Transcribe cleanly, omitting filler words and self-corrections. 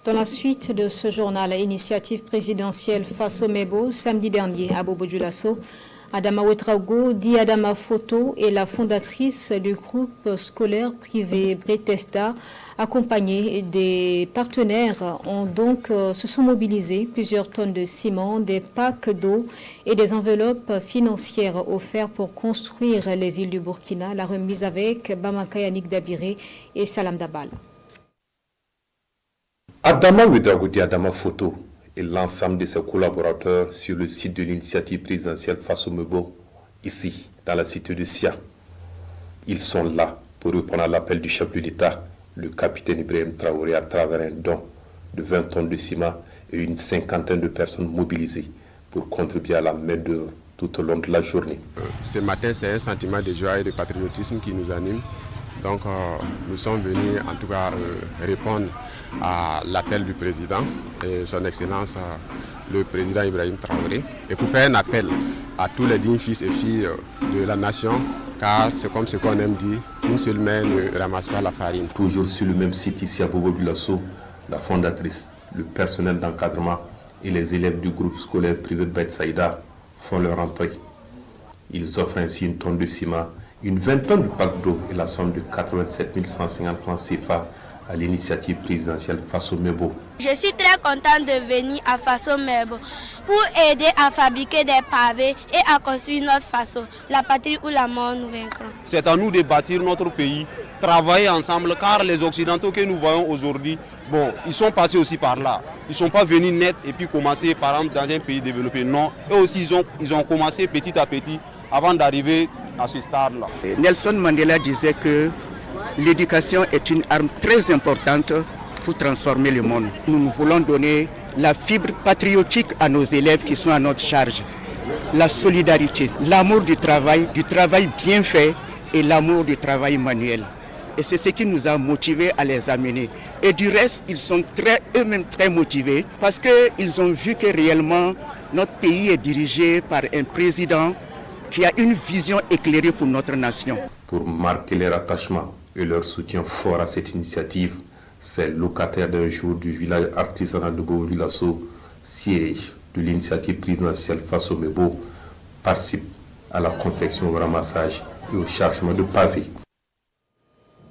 Dans la suite de ce journal, initiative présidentielle face au Mebo, samedi dernier à Bobo Dioulasso, Adama Ouedraogo, dit Adama Photo, est la fondatrice du groupe scolaire privé Bretesta, accompagnée des partenaires, se sont mobilisés plusieurs tonnes de ciment, des packs d'eau et des enveloppes financières offertes pour construire les villes du Burkina. La remise avec Bamaka Yannick Dabiré et Salam Dabal. Adama Ouedraogo dit Adama Photo et l'ensemble de ses collaborateurs sur le site de l'initiative présidentielle face au Mebo, ici, dans la cité de Sia. Ils sont là pour répondre à l'appel du chef de l'État, le capitaine Ibrahim Traoré, à travers un don de 20 tonnes de ciment et une cinquantaine de personnes mobilisées pour contribuer à la main-d'œuvre tout au long de la journée. Ce matin, c'est un sentiment de joie et de patriotisme qui nous anime. Donc nous sommes venus en tout cas répondre à l'appel du président et son excellence le président Ibrahim Traoré et pour faire un appel à tous les dignes fils et filles de la nation, car c'est comme ce qu'on aime dire, une seule main ne ramasse pas la farine. Toujours sur le même site ici à Bobo Dioulasso, la fondatrice, le personnel d'encadrement et les élèves du groupe scolaire privé de Betsaïda font leur entrée. Ils offrent ainsi une tonne de ciment, une 20 tonnes de packs d'eau et la somme de 87 150 francs CFA à l'initiative présidentielle face au Mebo. Je suis très contente de venir à Faso Mebo pour aider à fabriquer des pavés et à construire notre Faso, la patrie où la mort nous vaincra. C'est à nous de bâtir notre pays, travailler ensemble, car les Occidentaux que nous voyons aujourd'hui, ils sont passés aussi par là. Ils ne sont pas venus net et puis commencer par exemple dans un pays développé. Non, eux aussi ils ont commencé petit à petit avant d'arriver à ce stade-là. Nelson Mandela disait que l'éducation est une arme très importante pour transformer le monde. Nous voulons donner la fibre patriotique à nos élèves qui sont à notre charge, la solidarité, l'amour du travail bien fait et l'amour du travail manuel. Et c'est ce qui nous a motivés à les amener. Et du reste, ils sont eux-mêmes très motivés parce qu'ils ont vu que réellement notre pays est dirigé par un président qui a une vision éclairée pour notre nation. Pour marquer leur attachement et leur soutien fort à cette initiative, ces locataires d'un jour du village artisanal de Bobo Dioulasso, siège de l'initiative présidentielle face au Mebo, participent à la confection, au ramassage et au chargement de pavés.